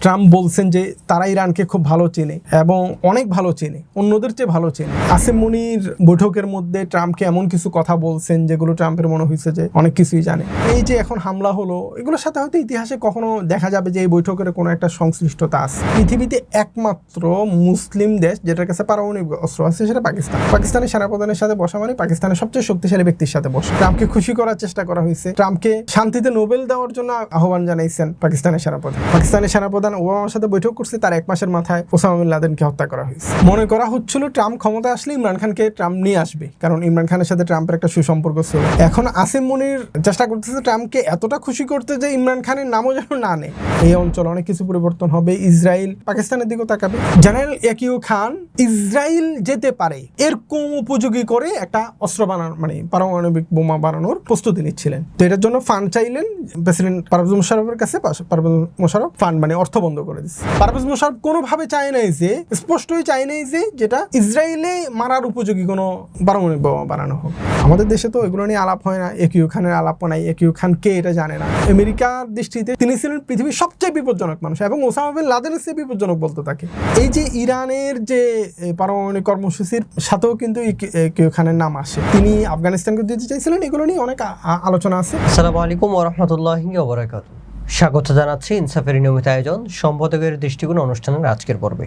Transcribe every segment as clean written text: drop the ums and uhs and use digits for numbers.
Trump বলছেন যে তারা ইরানকে খুব ভালো চেনে এবং অনেক ভালো চেনে, অন্যদের চেয়ে ভালো চেনে। আসিম মুনির বৈঠকের মধ্যে ট্রাম্পকে এমন কিছু কথা বলছেন যেগুলো ট্রাম্পের মনে হয়েছে যে অনেক কিছুই জানে। এই যে এখন হামলা হলো, এগুলোর সাথে হয়তো ইতিহাসে কখনো দেখা যাবে যে এই বৈঠকের কোনো একটা সংশ্লিষ্টতা আছে। পৃথিবীতে একমাত্র মুসলিম দেশ যেটার কাছে পারমাণবিক অস্ত্র আছে সেটা পাকিস্তান। পাকিস্তানের সেনাপ্রধানের সাথে বসা মানে পাকিস্তানের সবচেয়ে শক্তিশালী ব্যক্তির সাথে বসা। ট্রাম্পকে খুশি করার চেষ্টা করা হয়েছে। ট্রাম্পকে শান্তিতে নোবেল দেওয়ার জন্য আহ্বান জানাইছেন পাকিস্তানের সেনাপ্রধান। পাকিস্তানের সেনাপ্রধান ওবামার সাথে বৈঠক করছে, তার এক মাসের মাথায় ওসামা বিন লাদেনকে হত্যা করা হয়েছে। মনে করা হচ্ছিল ট্রাম্প ক্ষমতা আসলে ইমরান খানকে ট্রাম্প নিয়ে আসবে, কারণ ইমরান খানের সাথে ট্রাম্পের একটা সুসম্পর্ক ছিল। এখন আসিম মুনির চেষ্টা করতেছে ট্রাম্পকে এতটা খুশি করতে যে ইমরান খানের নামও যেন না নেয়। এই অঞ্চলে অনেক কিছু পরিবর্তন হবে। ইসরায়েল পাকিস্তানের দিকেও তাকাবে। জেনারেল ইয়াহিয়া খান ইসরায়েল যেতে পারে এরকম উপযোগী করে একটা অস্ত্র বানানোর, মানে পারমাণবিক বোমা বানানোর প্রস্তুতি নিচ্ছিলেন। তো এটার জন্য ফান্ড চাইলেন প্রেসিডেন্ট পারভেজ মুশারফের কাছে। পারভেজ মুশারফ ফান্ড মানে অর্থ বন্ধ করে দিচ্ছে। পারভেজ মুশারফ কোনোভাবে চায় নাই যে, স্পষ্টই চায় নাই যে যেটা ইসরায়েলে মারার উপযোগী কোনো পারমাণবিক বোমা বানানো হোক। আমাদের দেশে তো এগুলো নিয়ে আলাপ হয় না। ইয়াহিয়া খানের আলাপ নাই। ইয়াহিয়া খান কে এটা জানে না। আমেরিকার দৃষ্টিতে তিনি ছিলেন পৃথিবীর সবচেয়ে বিপজ্জনক মানুষ এবং ওসামা বিন লাদেনের চেয়ে বিপজ্জনক বলতে থাকে। এই যে ইরানের যে পারমাণবিক কর্মসূচির সাথেও কিন্তু ইয়াহিয়া খানের নাম আসে। তিনি আফগানিস্তানকে দিতে চাইছিলেন। এগুলো নিয়ে অনেক আলোচনা আছে। আসসালামু আলাইকুম ওয়া রাহমাতুল্লাহি ওয়া বারাকাতুহু। স্বাগত জানাচ্ছি ইনসাফের নিয়মিত আয়োজন সম্পাদকের দৃষ্টিকোণ অনুষ্ঠানের আজকের পর্বে।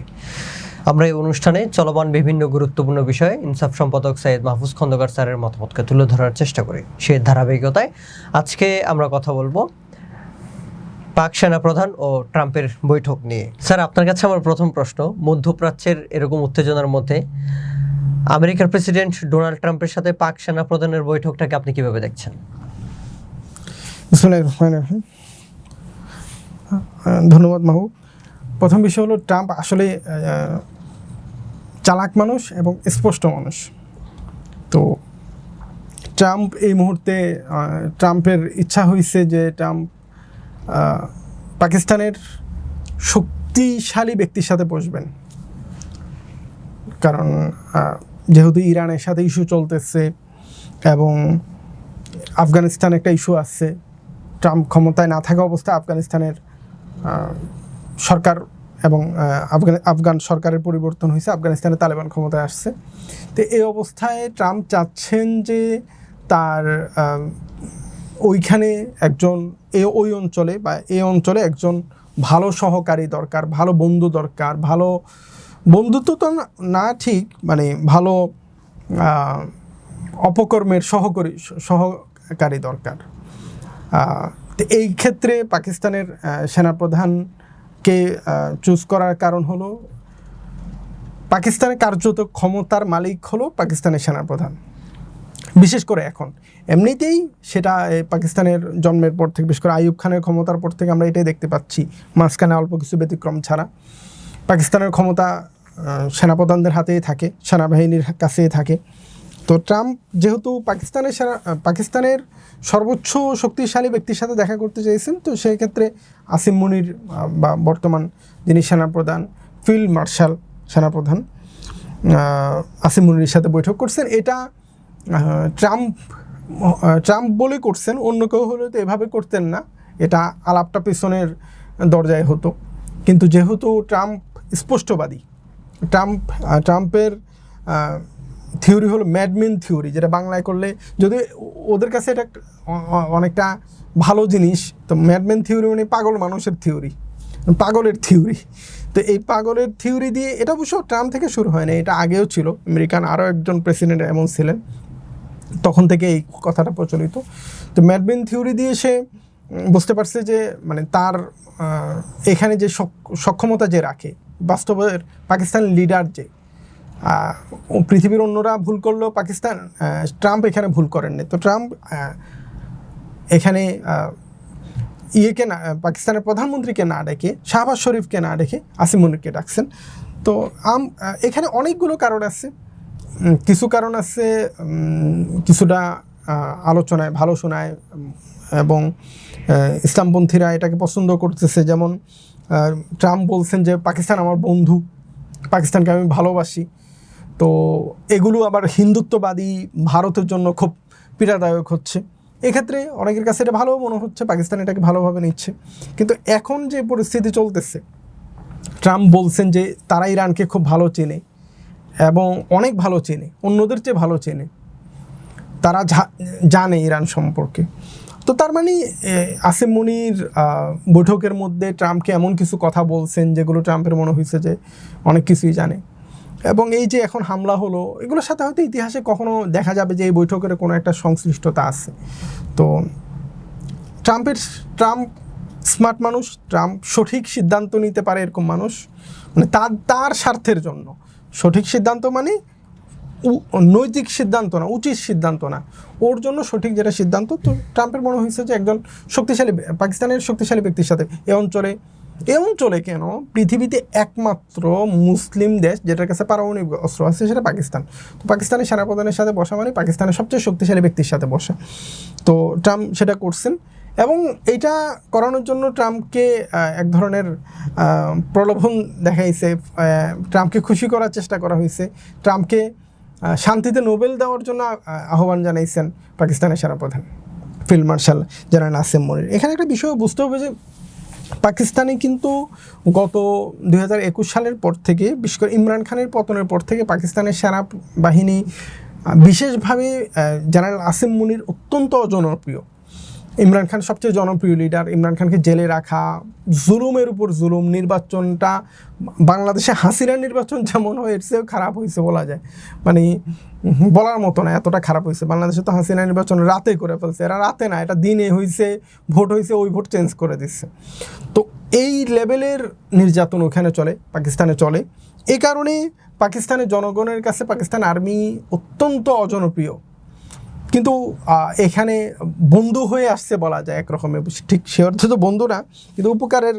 আমরা এই অনুষ্ঠানে চলমান বিভিন্ন গুরুত্বপূর্ণ বিষয়ে ইনসাফ সম্পাদক সৈয়দ মাহফুজ খন্দকার স্যারের মতামতকে তুলে ধরার চেষ্টা করি। সেই ধারাবাহিকতায় আজকে আমরা কথা বলবো পাক সেনাপ্রধান ও ট্রাম্পের বৈঠক নিয়ে। স্যার, আপনার কাছে আমার প্রথম প্রশ্ন, মধ্যপ্রাচ্যের এরকম উত্তেজনার মধ্যে আমেরিকার প্রেসিডেন্ট ডোনাল্ড ট্রাম্পের সাথে পাক সেনাপ্রধানের বৈঠকটাকে আপনি কিভাবে দেখছেন? বিসমিল্লাহির রহমানির রহিম। ধন্যবাদ মাহবুব। প্রথম বিষয় হলো ট্রাম্প আসলে চালাক মানুষ এবং স্পষ্ট মানুষ। তো ট্রাম্প এই মুহূর্তে ট্রাম্পের ইচ্ছা হয়েছে যে ট্রাম্প পাকিস্তানের শক্তিশালী ব্যক্তির সাথে বসবেন, কারণ যেহেতু ইরানের সাথে ইস্যু চলতেছে এবং আফগানিস্তান একটা ইস্যু আসছে। ট্রাম্প ক্ষমতায় না থাকা অবস্থায় আফগানিস্তানের সরকার এবং আফগান সরকারের পরিবর্তন হয়েছে, আফগানিস্তানে তালেবান ক্ষমতায় আসছে। তো এই অবস্থায় ট্রাম্প চাচ্ছেন যে তার ওইখানে একজন ওই অঞ্চলে বা এই অঞ্চলে একজন ভালো সহকারী দরকার, ভালো বন্ধু দরকার। ভালো বন্ধুত্ব তো না ঠিক, মানে ভালো অপকর্মের সহকারী দরকার। তো এই ক্ষেত্রে পাকিস্তানের সেনাপ্রধানকে চুজ করার কারণ হলো পাকিস্তানের কার্যত ক্ষমতার মালিক হলো পাকিস্তানের সেনাপ্রধান। বিশেষ করে এখন এমনিতেই সেটা পাকিস্তানের জন্মের পর থেকে, বিশেষ করে আইয়ুব খানের ক্ষমতার পর থেকে আমরা এটাই দেখতে পাচ্ছি। মাঝখানে অল্প কিছু ব্যতিক্রম ছাড়া পাকিস্তানের ক্ষমতা সেনাপ্রধানদের হাতেই থাকে, সেনাবাহিনীর কাছেই থাকে। তো ট্রাম্প যেহেতু পাকিস্তানের সর্বোচ্চ শক্তিশালী ব্যক্তির সাথে দেখা করতে চাইছেন, তো সেই ক্ষেত্রে আসিম মুনির বা বর্তমান যিনি সেনাপ্রধান, ফিল্ড মার্শাল সেনাপ্রধান আসিম মুনির সাথে বৈঠক করছেন। এটা ট্রাম্প বলে করছেন, অন্য কেউ হলে তো এভাবে করতেন না। এটা আলাপটা পেছনের দরজায় হতো। কিন্তু যেহেতু ট্রাম্প স্পষ্টবাদী, ট্রাম্পের থিওরি হলো ম্যাডম্যান থিওরি, যেটা বাংলায় করলে যদি ওদের কাছে এটা অনেকটা ভালো জিনিস। তো ম্যাডম্যান থিওরি মানে পাগল মানুষের থিওরি, পাগলের থিওরি। তো এই পাগলের থিওরি দিয়ে, এটা অবশ্য ট্রাম্প থেকে শুরু হয় না, এটা আগেও ছিল। আমেরিকান আরও একজন প্রেসিডেন্ট এমন ছিলেন, তখন থেকে এই কথাটা প্রচলিত। তো ম্যাডম্যান থিওরি দিয়ে সে বুঝতে পারছে যে মানে তার এখানে যে সক্ষমতা যে রাখে, বাস্তবের পাকিস্তান লিডার যে, পৃথিবীর অন্যরা ভুল করলেও ট্রাম্প এখানে ভুল করেননি। তো ট্রাম্প এখানে পাকিস্তানের প্রধানমন্ত্রীকে না ডেকে, শাহবাজ শরীফকে না ডেকে আসিম মুনিরকে ডাকছেন। তো এখানে অনেকগুলো কারণ আছে। কিছু কারণ আছে কিছুটা আলোচনায় ভালো শোনায় এবং ইসলামপন্থীরা এটাকে পছন্দ করতেছে। যেমন ট্রাম্প বলছেন যে পাকিস্তান আমার বন্ধু, পাকিস্তানকে আমি ভালোবাসি। তো এগুলো আবার হিন্দুত্ববাদী ভারতের জন্য খুব পীড়াদায়ক হচ্ছে। এক্ষেত্রে অনেকের কাছে এটা ভালো মনে হচ্ছে, পাকিস্তান এটাকে ভালোভাবে নিচ্ছে। কিন্তু এখন যে পরিস্থিতি চলতেছে, ট্রাম্প বলছেন যে তারা ইরানকে খুব ভালো চেনে এবং অনেক ভালো চেনে, অন্যদের চেয়ে ভালো চেনে, তারা জানে ইরান সম্পর্কে। তো তার মানে আসিম মুনির বৈঠকের মধ্যে ট্রাম্পকে এমন কিছু কথা বলছেন যেগুলো ট্রাম্পের মনে হয়েছে যে অনেক কিছুই জানে। এবং এই যে এখন হামলা হলো, এগুলোর সাথে হয়তো ইতিহাসে কখনো দেখা যাবে যে এই বৈঠকের কোনো একটা সংশ্লিষ্টতা আছে। তো ট্রাম্প স্মার্ট মানুষ, ট্রাম্প সঠিক সিদ্ধান্ত নিতে পারে এরকম মানুষ, মানে তার স্বার্থের জন্য সঠিক সিদ্ধান্ত, মানে নৈতিক সিদ্ধান্ত না, উচিত সিদ্ধান্ত না, ওর জন্য সঠিক যেটা সিদ্ধান্ত। তো ট্রাম্পের মনে হয়েছে যে একজন শক্তিশালী, পাকিস্তানের শক্তিশালী ব্যক্তির সাথে এ অঞ্চলে কেন পৃথিবীতে একমাত্র মুসলিম দেশ যেটার কাছে পারমাণবিক অস্ত্র আছে সেটা পাকিস্তান। তো পাকিস্তানের সেনাপ্রধানের সাথে বসা মানে পাকিস্তানের সবচেয়ে শক্তিশালী ব্যক্তির সাথে বসা। তো ট্রাম্প সেটা করছেন এবং এইটা করানোর জন্য ট্রাম্পকে এক ধরনের প্রলোভন দেখাইছে, ট্রাম্পকে খুশি করার চেষ্টা করা হয়েছে, ট্রাম্পকে শান্তিতে নোবেল দেওয়ার জন্য আহ্বান জানাইছেন পাকিস্তানের সেনাপ্রধান ফিল্ড মার্শাল জেনারেল আসিম মুনির। এখানে একটা বিষয় বুঝতে হবে যে পাকিস্তানে কিন্তু গত 2021 সালের পর থেকে, বিশেষ করে ইমরান খানের পতনের পর থেকে পাকিস্তানের সেনাবাহিনী, বিশেষভাবে জেনারেল আসিম মুনির অত্যন্ত জনপ্রিয়। ইমরান খান সবচেয়ে জনপ্রিয় লিডার, ইমরান খানকে জেলে রাখা, জুলুমের উপর জুলুম, নির্বাচনটা বাংলাদেশে হাসিনার নির্বাচন যেমন হয় এর চেয়েও খারাপ হয়েছে বলা যায়, মানে বলার মতো না, এতটা খারাপ হয়েছে। বাংলাদেশে তো হাসিনার নির্বাচন রাতে করে ফেলছে, এরা রাতে না, এটা দিনে হয়েছে, ভোট হয়েছে, ওই ভোট চেঞ্জ করে দিচ্ছে। তো এই লেভেলের নির্যাতন ওখানে চলে, পাকিস্তানে চলে। এই কারণে পাকিস্তানের জনগণের কাছে পাকিস্তান আর্মি অত্যন্ত অজনপ্রিয়, কিন্তু এখানে বন্ধু হয়ে আসছে বলা যায় একরকমের, ঠিক সে অর্থে তো বন্ধু না, কিন্তু উপকারের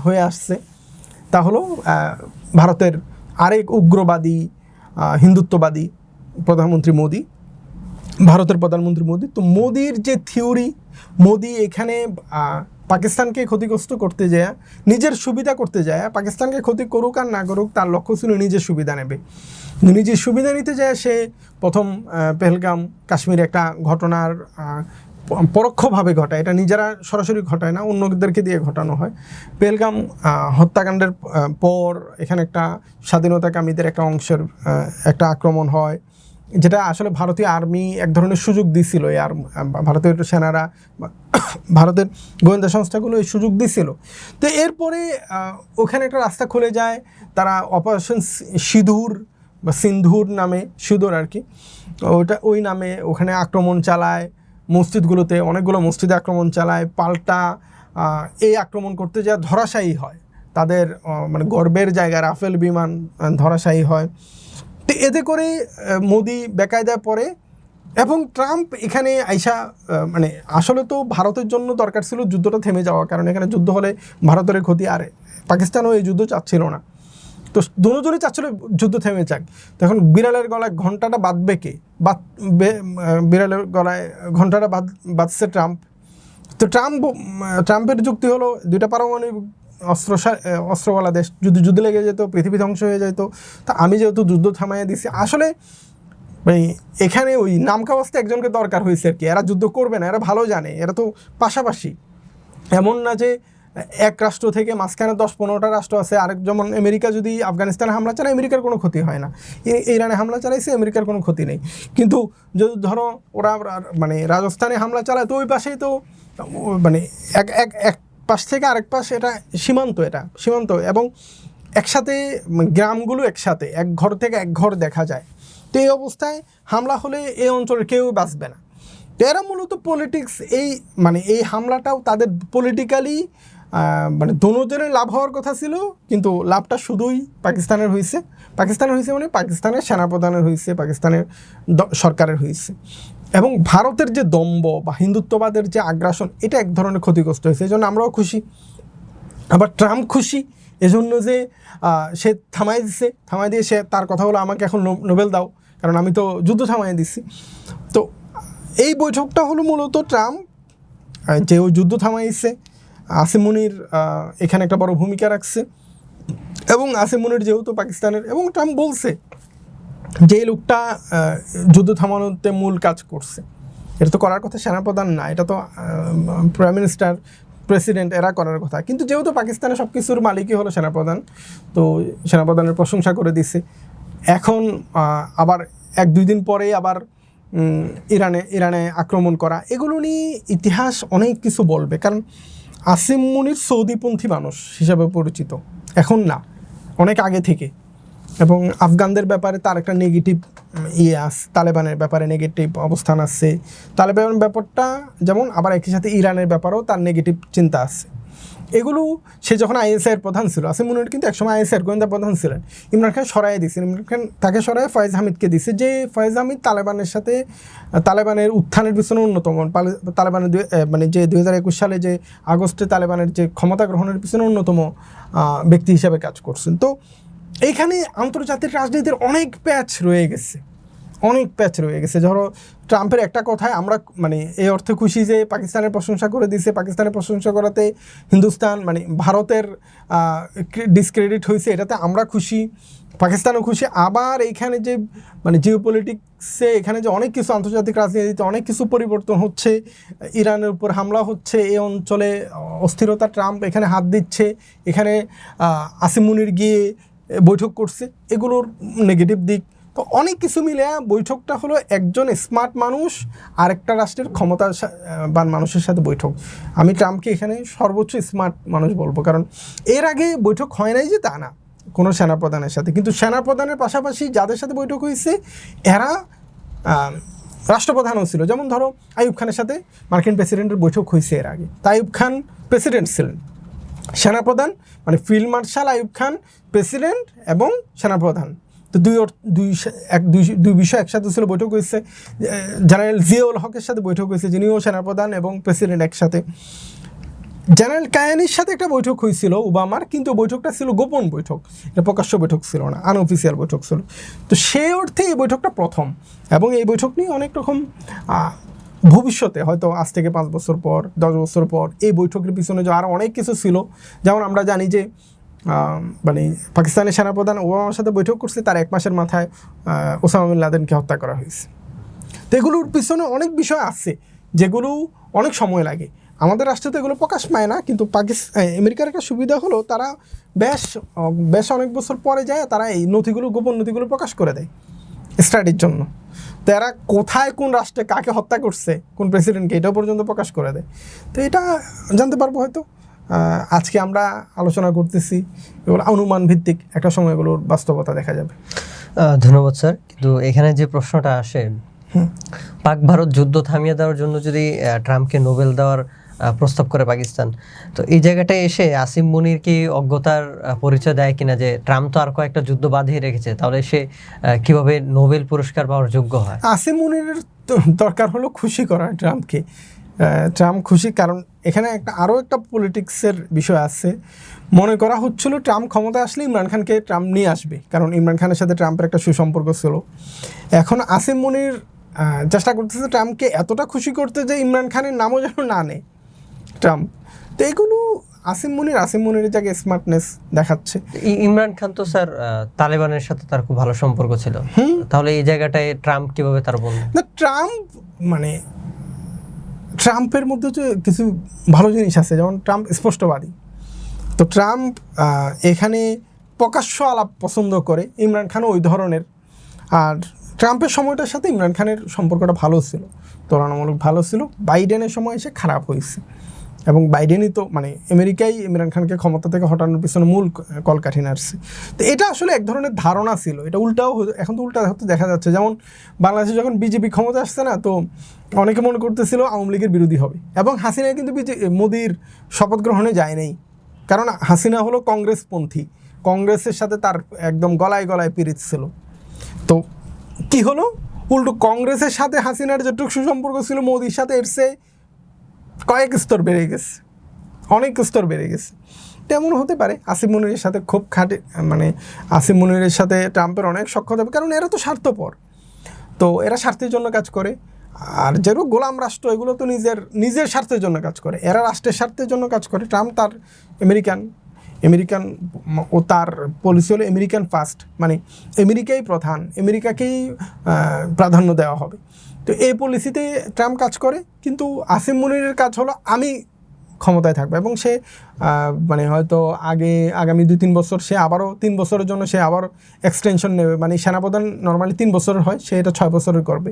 হয়ে আসছে। তা হলো ভারতের আরেক উগ্রবাদী হিন্দুত্ববাদী প্রধানমন্ত্রী মোদি, ভারতের প্রধানমন্ত্রী মোদি। তো মোদির যে থিওরি, মোদি এখানে পাকিস্তানকে ক্ষতিগ্রস্ত করতে যায়, নিজের সুবিধা করতে যায়, পাকিস্তানকে ক্ষতি করুক আর না করুক তার লক্ষ্য ছিল নিজের সুবিধা নেবে। নিজের সুবিধা নিতে যায় সে প্রথম পেহেলগাম কাশ্মীরে একটা ঘটনার পরোক্ষভাবে ঘটায়, এটা নিজেরা সরাসরি ঘটায় না, অন্যদেরকে দিয়ে ঘটানো হয়। পেহেলগাম হত্যাকাণ্ডের পর এখানে একটা স্বাধীনতাকামীদের একটা অংশের একটা আক্রমণ হয়, যেটা আসলে ভারতীয় আর্মি এক ধরনের সুযোগ দিছিল, আর ভারতীয় সেনারা, ভারতের গোয়েন্দা সংস্থাগুলো এই সুযোগ দিছিল। তো এরপরে ওখানে একটা রাস্তা খুলে যায়, তারা অপারেশন সিঁদুর বা সিন্ধুর নামে, সিঁদুর আর কি, ওই নামে ওখানে আক্রমণ চালায়, মসজিদগুলোতে অনেকগুলো মসজিদে আক্রমণ চালায়, পাল্টা এই আক্রমণ করতে যা ধরাশায়ী হয়, তাদের মানে গর্বের জায়গা রাফেল বিমান ধরাশায়ী হয়। তো এতে করে মোদি বেকায়দায় পড়ে এবং ট্রাম্প এখানে আইসা, মানে আসলে তো ভারতের জন্য দরকার ছিল যুদ্ধটা থেমে যাওয়া, কারণ এখানে যুদ্ধ হলে ভারতের ক্ষতি, আর পাকিস্তানও এই যুদ্ধ চাচ্ছিল না। তো দুজনই চাচ্ছিল যুদ্ধ থেমে যাক। তো এখন বিড়ালের গলায় ঘন্টাটা বাঁধবে কে? বিড়ালের গলায় ঘন্টাটা বাঁধছে ট্রাম্প। তো ট্রাম্পের যুক্তি হলো দুইটা পারমাণবিক অস্ত্রওয়ালা দেশ, যদি যুদ্ধ লেগে যেত, পৃথিবী ধ্বংস হয়ে যেত, তা আমি যেহেতু যুদ্ধ থামাইয়া দিছি, আসলে এখানে ওই নামকাওয়াস্তে একজনকে দরকার হয়েছে আর কি। এরা যুদ্ধ করবে না, এরা ভালো জানে, এরা তো পাশাপাশি, এমন না যে এক রাষ্ট্র থেকে মাঝখানে 10-15টা রাষ্ট্র আছে। আরেক যেমন আমেরিকা যদি আফগানিস্তানে হামলা চালায়, আমেরিকার কোনো ক্ষতি হয় না, ইরানে হামলা চালাইছে, আমেরিকার কোনো ক্ষতি নেই। কিন্তু যদি ধরো ওরা মানে রাজস্থানে হামলা চালায়, তো ওই পাশেই তো মানে এক পাশ থেকে আরেক পাশ, এটা সীমান্ত এবং একসাথে গ্রামগুলো একসাথে, এক ঘর থেকে এক ঘর দেখা যায়। তো এই অবস্থায় হামলা হলে এই অঞ্চলের কেউ বাঁচবে না। তো এরা মূলত পলিটিক্স, এই হামলাটাও তাদের পলিটিক্যালি মানে দোনোজনের লাভ হওয়ার কথা ছিল, কিন্তু লাভটা শুধুই পাকিস্তানের হয়েছে মানে পাকিস্তানের সেনাপ্রধানের হয়েছে, পাকিস্তানের সরকারের হয়েছে। এবং ভারতের যে দম্ভ বা হিন্দুত্ববাদের যে আগ্রাসন, এটা এক ধরনের ক্ষতিগ্রস্ত হয়েছে। এই জন্য আমরাও খুশি, আবার ট্রাম্প খুশি এজন্য যে সে থামাই দিয়ে সে তার কথা হলো আমাকে এখন নোবেল দাও, কারণ আমি তো যুদ্ধ থামাই দিচ্ছি। তো এই বৈঠকটা হলো মূলত ট্রাম্প যে ওই যুদ্ধ থামাইছে, আসিম মুনির এখানে একটা বড় ভূমিকা রাখছে। এবং আসিম মুনির যেহেতু পাকিস্তানের, এবং ট্রাম্প বলছে যে এই লোকটা যুদ্ধ থামানোতে মূল কাজ করছে। এটা তো করার কথা সেনাপ্রধান না, এটা তো প্রাইম মিনিস্টার, প্রেসিডেন্ট এরা করার কথা, কিন্তু যেহেতু পাকিস্তানে সব কিছুর মালিকই হলো সেনাপ্রধান, তো সেনাপ্রধানের প্রশংসা করে দিছে। এখন আবার 1-2 দিন পরেই আবার ইরানে আক্রমণ করা, এগুলো নিয়ে ইতিহাস অনেক কিছু বলবে। কারণ আসিম মুনির সৌদিপন্থী মানুষ হিসাবে পরিচিত, এখন না, অনেক আগে থেকে। এবং আফগানদের ব্যাপারে তার একটা নেগেটিভ তালেবানের ব্যাপারে নেগেটিভ অবস্থান আছে। তালেবানের ব্যাপারটা যেমন, আবার একই সাথে ইরানের ব্যাপারেও তার নেগেটিভ চিন্তা আছে। এগুলো সে যখন আইএসআইয়ের প্রধান ছিল, আসিম মুনির কিন্তু একসময় আইএসআইয়ের গোয়েন্দা প্রধান ছিলেন। ইমরান খান সরাই দিয়েছেন, ইমরান খান তাকে সরাই ফয়েজ হামিদকে দিছে, যে ফয়েজ হামিদ তালেবানের উত্থানের পিছনে অন্যতম, তালেবানের মানে যে 2021 সালে যে আগস্টে তালেবানের যে ক্ষমতা গ্রহণের পিছনে অন্যতম ব্যক্তি হিসাবে কাজ করছেন। তো এইখানে আন্তর্জাতিক রাজনীতির অনেক প্যাচ রয়ে গেছে। ধরো ট্রাম্পের একটা কথায় আমরা মানে এই অর্থে খুশি যে পাকিস্তানের প্রশংসা করে দিয়েছে, পাকিস্তানের প্রশংসা করাতে হিন্দুস্তান মানে ভারতের ডিসক্রেডিট হয়েছে, এটাতে আমরা খুশি, পাকিস্তানও খুশি। আবার এইখানে যে মানে জিওপলিটিক্সে এখানে যে অনেক কিছু আন্তর্জাতিক রাজনীতিতে অনেক কিছু পরিবর্তন হচ্ছে, ইরানের উপর হামলা হচ্ছে, এই অঞ্চলে অস্থিরতা, ট্রাম্প এখানে হাত দিচ্ছে, এখানে আসিম মুনির গিয়ে বৈঠক করছে, এগুলোর নেগেটিভ দিক। তো অনেক কিছু মিলে বৈঠকটা হলো একজন স্মার্ট মানুষ আরেকটা রাষ্ট্রের ক্ষমতাবান মানুষের সাথে বৈঠক। আমি ট্রাম্পকে এখানে সর্বোচ্চ স্মার্ট মানুষ বলবো, কারণ এর আগে বৈঠক হয় নাই যে তা না কোনো সেনাপ্রধানের সাথে, কিন্তু সেনাপ্রধানের পাশাপাশি যাদের সাথে বৈঠক হয়েছে এরা রাষ্ট্রপ্রধানও ছিল। যেমন ধরো আইয়ুব খানের সাথে মার্কিন প্রেসিডেন্টের বৈঠক হয়েছে এর আগে, তা আইয়ুব খান প্রেসিডেন্ট ছিলেন, সেনাপ্রধান মানে field marshal Ayub Khan president এবং সেনাপ্রধান, তো দুই বিষয় একসাথে ছিল, বৈঠক হয়েছে। জেনারেল জিয়াউল হকের সাথে বৈঠক হয়েছে, যিনিও সেনাপ্রধান এবং প্রেসিডেন্ট একসাথে। জেনারেল কায়ানির সাথে একটা বৈঠক হয়েছিল ওবামার, কিন্তু বৈঠকটা ছিল গোপন বৈঠক, এটা প্রকাশ্য বৈঠক ছিল না, আনঅফিসিয়াল বৈঠক ছিল। তো সেই অর্থে এই বৈঠকটা প্রথম, এবং এই বৈঠক নিয়ে অনেক রকম ভবিষ্যতে হয়তো আজ থেকে 5 বছর পর 10 বছর পর এই বৈঠকের পিছনে যে আরও অনেক কিছু ছিল। যেমন আমরা জানি যে মানে পাকিস্তানের সেনাপ্রধান ওবামার সাথে বৈঠক করছে, তার 1 মাসের মাথায় ওসামা বিন লাদেনকে হত্যা করা হয়েছে। তো এগুলোর পিছনে অনেক বিষয় আছে যেগুলো অনেক সময় লাগে, আমাদের রাষ্ট্রে তো এগুলো প্রকাশ পায় না। কিন্তু আমেরিকার একটা সুবিধা হলো তারা বেশ অনেক বছর পরে যায় তারা এই গোপন নথিগুলো প্রকাশ করে দেয় স্টাডির জন্য। তো এরা কোথায় কোন রাষ্ট্রে কাকে হত্যা করছে, কোন প্রেসিডেন্টকে, এটাও পর্যন্ত প্রকাশ করে দেয়। তো এটা জানতে পারবো হয়তো। আজকে আমরা আলোচনা করতেছি, এগুলো অনুমান ভিত্তিক, একটা সময় এগুলোর বাস্তবতা দেখা যাবে। ধন্যবাদ স্যার। কিন্তু এখানে যে প্রশ্নটা আসে, পাক ভারত যুদ্ধ থামিয়ে দেওয়ার জন্য যদি ট্রাম্পকে নোবেল দেওয়ার প্রস্তাব করে পাকিস্তান, তো এই জায়গাটায় এসে আসিম মুনির কি অজ্ঞতার পরিচয় দেয় কিনা, যে ট্রাম্প তো আর কয়েকটা যুদ্ধ বাঁধিয়ে রেখেছে, তাহলে সে কিভাবে নোবেল পুরস্কার পাওয়ার যোগ্য হয়? আসিম মুনির দরকার হলো খুশি করা ট্রাম্পকে, ট্রাম্প খুশি, কারণ এখানে আরও একটা পলিটিক্সের বিষয় আছে। মনে করা হচ্ছিল ট্রাম্প ক্ষমতায় আসলে ইমরান খানকে ট্রাম্প নিয়ে আসবে, কারণ ইমরান খানের সাথে ট্রাম্পের একটা সুসম্পর্ক ছিল। এখন আসিম মুনির চেষ্টা করতেছে ট্রাম্পকে এতটা খুশি করতে যে ইমরান খানের নামও যেন না নেয় ট্রাম্প। তো এগুলো আসিম মুনির জায়গায় স্মার্টনেস দেখাচ্ছে। ইমরান খান তো স্যার তালেবানের সাথে তার খুব ভালো সম্পর্ক ছিল, তাহলে এই জায়গাটায় ট্রাম্প কিভাবে তার বলবে? না, ট্রাম্পের মধ্যে যে কিছু ভালো জিনিস আছে, যেমন ট্রাম্প স্পষ্টবাদী। তো ট্রাম্প এখানে প্রকাশ্য আলাপ পছন্দ করে, ইমরান খানও ওই ধরনের। আর ট্রাম্পের সময়টার সাথে ইমরান খানের সম্পর্কটা ভালো ছিল, তুলনামূলক ভালো ছিল। বাইডেনের সময় এসে খারাপ হয়েছে, এবং বাইডেনই তো মানে আমেরিকাই ইমরান খানকে ক্ষমতা থেকে হটানোর পিছনে মূল কলকাঠি নাড়ছে। তো এটা আসলে এক ধরনের ধারণা ছিল, এটা উল্টাও এখন তো উল্টা হতে দেখা যাচ্ছে। যেমন বাংলাদেশে যখন বিজেপি ক্ষমতা আসছে না, তো অনেকে মনে করতেছিল আওয়ামী লীগের বিরোধী হবে, এবং হাসিনা কিন্তু মোদির শপথ গ্রহণে যায় নাই, কারণ হাসিনা হলো কংগ্রেসপন্থী, কংগ্রেসের সাথে তার একদম গলায় গলায় পিরিত ছিল। তো কি হলো, উল্টো কংগ্রেসের সাথে হাসিনার যেটুকু সুসম্পর্ক ছিল মোদির সাথে এর চেয়ে কয়েক স্তর বেড়ে গেছে, অনেক স্তর বেড়ে গেছে। তেমন হতে পারে আসিম মুনিরের সাথে খুব আসিম মুনিরের সাথে ট্রাম্পের অনেক সখ্যতা হবে, কারণ এরা তো স্বার্থপর, তো এরা স্বার্থের জন্য কাজ করে। আর যেগুলো গোলাম রাষ্ট্র, এগুলো তো নিজের স্বার্থের জন্য কাজ করে, এরা রাষ্ট্রের স্বার্থের জন্য কাজ করে। ট্রাম্প তার আমেরিকান ও তার পলিসি হলো আমেরিকান ফার্স্ট, মানে আমেরিকাই প্রধান, আমেরিকাকেই প্রাধান্য দেওয়া হবে। তো এই পলিসিতে ট্রাম্প কাজ করে, কিন্তু আসিম মুনিরের কাজ হলো আমি ক্ষমতায় থাকবে এবং সে মানে হয়তো আগামী 2-3 বছর সে আবারও 3 বছরের জন্য সে আবার এক্সটেনশন নেবে, মানে সেনাপ্রধান নর্মালি 3 বছরের হয়, সে এটা 6 বছরের করবে।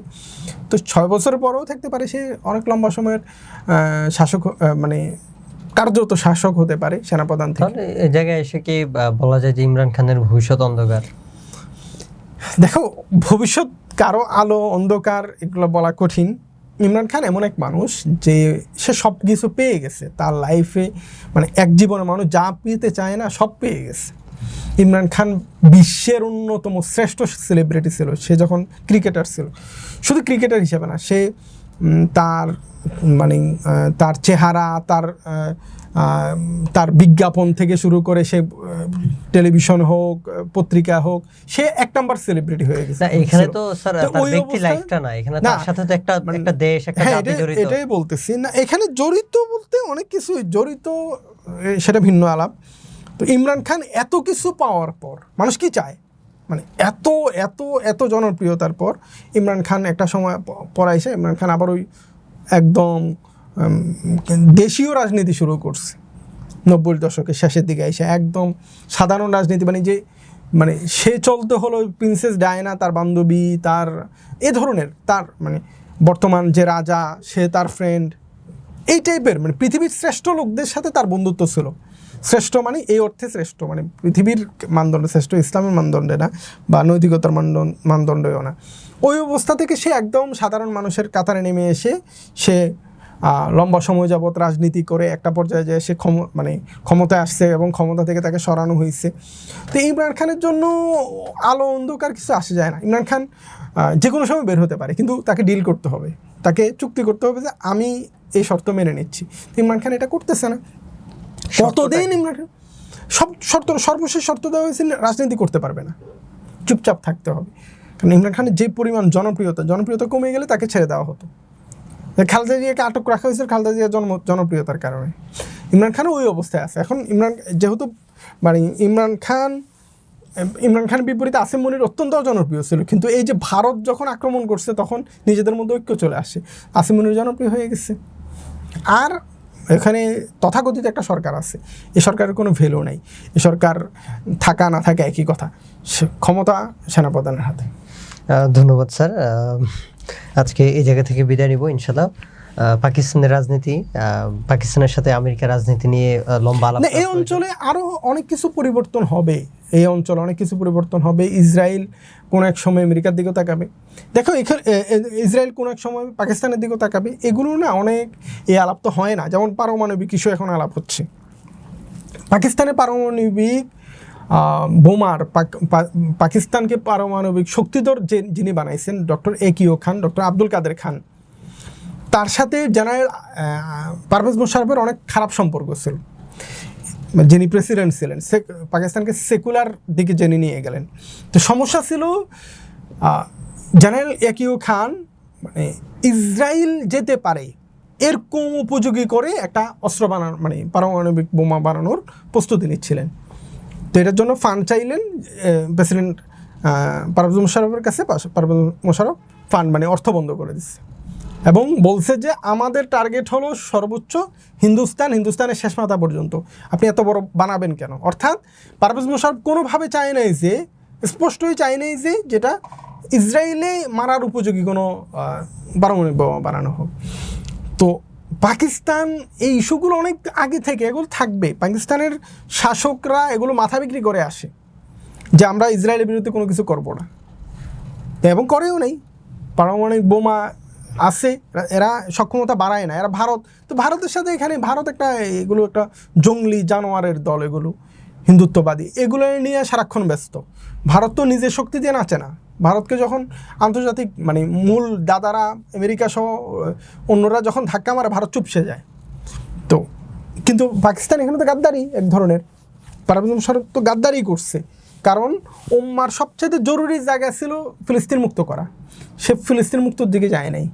তো 6 বছরের পরেও থাকতে পারে, সে অনেক লম্বা সময়ের শাসক, মানে কার্যত শাসক হতে পারে সেনাপ্রধান থেকে। তাহলে এই জায়গায় এসে কি বলা যায় যে ইমরান খানের ভবিষ্যৎ অন্ধকার? দেখো, ভবিষ্যৎ কারো আলো অন্ধকার এগুলো বলা কঠিন। ইমরান খান এমন এক মানুষ যে সে সব কিছু পেয়ে গেছে তার লাইফে, মানে এক জীবনে মানুষ যা পেতে চায় না সব পেয়ে গেছে। ইমরান খান বিশ্বের অন্যতম শ্রেষ্ঠ সেলিব্রিটি ছিল সে যখন ক্রিকেটার ছিল। শুধু ক্রিকেটার হিসেবে না, সে তার মানে তার চেহারা, তার বিজ্ঞাপন থেকে শুরু করে সে টেলিভিশন হোক পত্রিকা হোক, সে 1 নাম্বার সেলিব্রিটি হয়ে গেছে। এখানে তো স্যার তার ব্যক্তি লাইফটা না, এখানে তার সাথে তো একটা দেশ, একটা জাতি জড়িত। এটাই বলতেছি না, এখানে জড়িত বলতে অনেক কিছু জড়িত, সেটা ভিন্ন আলাপ। তো ইমরান খান এত কিছু পাওয়ার পর মানুষ কি চায়, মানে এত এত এত জনপ্রিয়তার পর ইমরান খান একটা সময় পর এসে ইমরান খান আবার ওই একদম দেশীয় রাজনীতি শুরু করছে 90-এর দশকের শেষের দিকে এসে, একদম সাধারণ রাজনীতি, মানে সে চলতে হলো প্রিন্সেস ডায়ানা, তার বান্ধবী, তার এ ধরনের, তার মানে বর্তমান যে রাজা সে তার ফ্রেন্ড, এই টাইপের, মানে পৃথিবীর শ্রেষ্ঠ লোকদের সাথে তার বন্ধুত্ব ছিল। শ্রেষ্ঠ মানে এই অর্থে শ্রেষ্ঠ, মানে পৃথিবীর মানদণ্ড শ্রেষ্ঠ, ইসলামের মানদণ্ডে না বা নৈতিকতার মানদণ্ডেও না। ওই অবস্থা থেকে সে একদম সাধারণ মানুষের কাতারে নেমে এসে সে লম্বা সময় যাবৎ রাজনীতি করে একটা পর্যায়ে যায় সে ক্ষমতায় আসছে এবং ক্ষমতা থেকে তাকে সরানো হয়েছে। তো ইমরান খানের জন্য আলো অন্ধকার কিছু আসে যায় না। ইমরান খান যে কোনো সময় বের হতে পারে, কিন্তু তাকে ডিল করতে হবে, তাকে চুক্তি করতে হবে যে আমি এই শর্ত মেনে নিচ্ছি। তো ইমরান খান এটা করতেছে না। কতদিন ইমরান খান সর্বশেষ শর্ত দেওয়া হয়েছে, রাজনীতি করতে পারবে না, চুপচাপ থাকতে হবে। কারণ ইমরান খানের যে পরিমাণ জনপ্রিয়তা কমে গেলে তাকে ছেড়ে দেওয়া হতো। খালেদা জিয়াকে আটক রাখা হয়েছিল খালেদা জিয়ার জনপ্রিয়তার কারণে। ইমরান খানও ওই অবস্থায় আছে এখন। যেহেতু মানে ইমরান খানের বিপরীতে আসিম মনির অত্যন্ত জনপ্রিয় ছিল, কিন্তু এই যে ভারত যখন আক্রমণ করছে তখন নিজেদের মধ্যে ঐক্য চলে আসে, আসিম মনির জনপ্রিয় হয়ে গেছে। আর এখানে তথাকথিত একটা সরকার আছে, এই সরকারের কোনো ভ্যালু নেই, এই সরকার থাকা না থাকা একই কথা, ক্ষমতা সেনাপ্রধানের হাতে। ধন্যবাদ স্যার, আজকে এই জায়গা থেকে বিদায় নিব ইনশাল্লাহ। পাকিস্তানের রাজনীতি, পাকিস্তানের সাথে আমেরিকার রাজনীতি নিয়ে লম্বা আলাপ। এই অঞ্চলে আরও অনেক কিছু পরিবর্তন হবে, এই অঞ্চলে অনেক কিছু পরিবর্তন হবে। ইসরায়েল কোনো এক সময় আমেরিকার দিকেও তাকাবে, দেখো এখানে ইসরায়েল কোনো এক সময় পাকিস্তানের দিকেও তাকাবে। এগুলো না অনেক, এই আলাপ তো হয় না। যেমন পারমাণবিক ইস্যু এখন আলাপ হচ্ছে, পাকিস্তানের পারমাণবিক বোমার, পাকিস্তানকে পারমাণবিক শক্তিধর যিনি বানাইছেন ডক্টর একিও খান, ডক্টর আব্দুল কাদের খান, তার সাথে জেনারেল পারভেজ মোশাররফের অনেক খারাপ সম্পর্ক ছিল। যিনি প্রেসিডেন্ট ছিলেন, পাকিস্তানকে সেকুলার দিকে জেনে নিয়ে গেলেন। তো সমস্যা ছিল জেনারেল একিও খান মানে ইসরায়েল যেতে পারে এরকম উপযোগী করে একটা অস্ত্র বানানোর, মানে পারমাণবিক বোমা বানানোর প্রস্তুতি নিচ্ছিলেন। তো এটার জন্য ফান্ড চাইলেন প্রেসিডেন্ট পারভেজ মোশাররফের কাছে। পারভেজ মোশাররফ ফান্ড মানে অর্থ বন্ধ করে দিচ্ছে এবং বলছে যে আমাদের টার্গেট হলো সর্বোচ্চ হিন্দুস্তানের শেষ মাথা পর্যন্ত, আপনি এত বড় বানাবেন কেন? অর্থাৎ পারভেজ মোশাররফ কোনোভাবে চায় নাই যে, স্পষ্টই চায় নাই যে যেটা ইসরায়েলে মারার উপযোগী কোনো পারমাণবিক বোমা বানানো হোক। তো পাকিস্তান এই ইস্যুগুলো অনেক আগে থেকে এগুলো থাকবে, পাকিস্তানের শাসকরা এগুলো মাথা বিক্রি করে আসে যে আমরা ইসরায়েলের বিরুদ্ধে কোনো কিছু করবো না, এবং করেও নেই। পারমাণবিক বোমা আছে, এরা সক্ষমতা বাড়ায় না, এরা তো ভারতের সাথে এখানে ভারত একটা, এগুলো একটা জঙ্গলি জানোয়ারের দল, এগুলো হিন্দুত্ববাদী, এগুলো নিয়ে সারাক্ষণ ব্যস্ত। ভারত তো নিজের শক্তি দিয়ে নাচে না। ভারতকে যখন আন্তর্জাতিক মানে মূল দাদারা আমেরিকা সহ অন্যরা যখন ধাক্কা মারে ভারত চুপসে যায়। তো কিন্তু পাকিস্তান এখানে তো গাদ্দারি এক ধরনের, পারভেজ মোশাররফ তো গাদ্দারি করছে, কারণ উম্মার সবচেয়ে জরুরি জায়গা ছিল ফিলিস্তিন মুক্ত করা, সে ফিলিস্তিন মুক্তর দিকে যায় নাই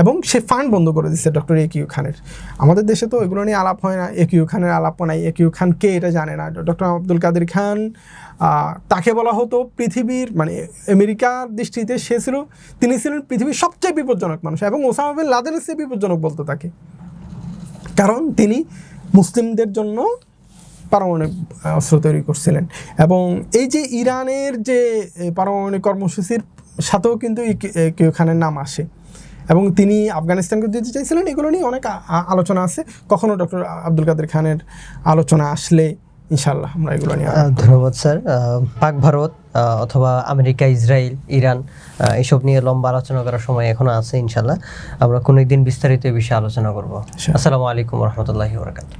এবং সে ফান্ড বন্ধ করে দিচ্ছে ডক্টর একিউ খানের। আমাদের দেশে তো এগুলো নিয়ে আলাপ হয় না, একিউ খানের আলাপ নাই, একিউ খান কে এটা জানে না। ডক্টর আব্দুল কাদের খান, তাকে বলা হতো পৃথিবীর মানে আমেরিকার দৃষ্টিতে তিনি ছিলেন পৃথিবীর সবচেয়ে বিপজ্জনক মানুষ, এবং ওসামা বিন লাদেনের চেয়ে বিপজ্জনক বলতো তাকে। কারণ তিনি মুসলিমদের জন্য পারমাণবিক অস্ত্র তৈরি করছিলেন। এবং এই যে ইরানের যে পারমাণবিক কর্মসূচির সাথেও কিন্তু ইউ খানের নাম আসে, এবং তিনি আফগানিস্তানকে দিতে চাইছিলেন, এগুলো নিয়ে অনেক আলোচনা আছে। কখনো ডক্টর আব্দুল কাদের খানের আলোচনা আসলে ইনশাল্লাহ আমরা এগুলো নিয়ে ধন্যবাদ স্যার। পাক ভারত অথবা আমেরিকা, ইসরায়েল, ইরান এসব নিয়ে লম্বা আলোচনা করার সময় এখনো আছে। ইনশাল্লাহ আমরা কোনো একদিন বিস্তারিত এই বিষয়ে আলোচনা করব। আসসালামু আলাইকুম রহমতুল্লাহি ওয়া বারাকাতুহু।